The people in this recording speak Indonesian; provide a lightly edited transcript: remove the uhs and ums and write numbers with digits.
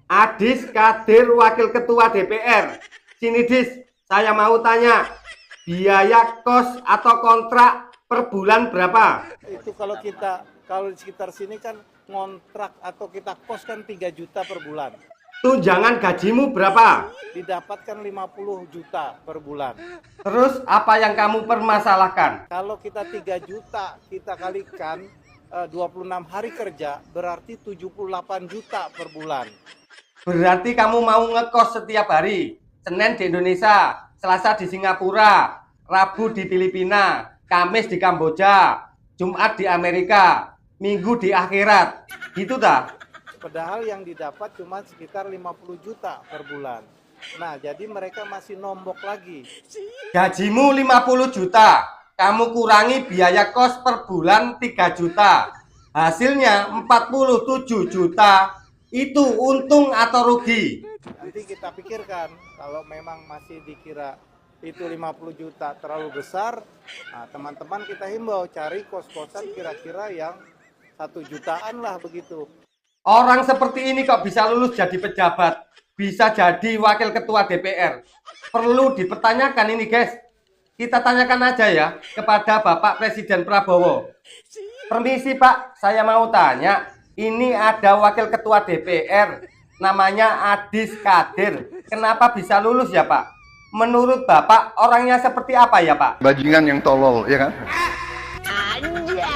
Adis Kadir Wakil Ketua DPR. Sini Dis, saya mau tanya, biaya kos atau kontrak per bulan berapa? Itu kalau di sekitar sini kan ngontrak atau kita kos kan 3 juta per bulan. Tunjangan gajimu berapa? Didapatkan 50 juta per bulan. Terus apa yang kamu permasalahkan? Kalau kita 3 juta kita kalikan 26 hari kerja berarti 78 juta per bulan. Berarti kamu mau ngekos setiap hari. Senin di Indonesia, Selasa di Singapura, Rabu di Filipina, Kamis di Kamboja, Jumat di Amerika, Minggu di akhirat. Gitu dah. Padahal yang didapat cuma sekitar 50 juta per bulan. Nah, jadi mereka masih nombok lagi. Gajimu 50 juta, kamu kurangi biaya kos per bulan 3 juta. Hasilnya 47 juta. Itu untung atau rugi? Nanti kita pikirkan, kalau memang masih dikira itu 50 juta terlalu besar, nah teman-teman kita himbau cari kos-kosan kira-kira yang 1 jutaan lah begitu. Orang seperti ini kok bisa lulus jadi pejabat, bisa jadi wakil ketua DPR. Perlu dipertanyakan ini guys. Kita tanyakan aja ya kepada Bapak Presiden Prabowo. Permisi Pak, saya mau tanya. Ini ada wakil ketua DPR, namanya Adis Kadir. Kenapa bisa lulus ya Pak? Menurut Bapak orangnya seperti apa ya Pak? Bajingan yang tolol, ya kan? Anjay.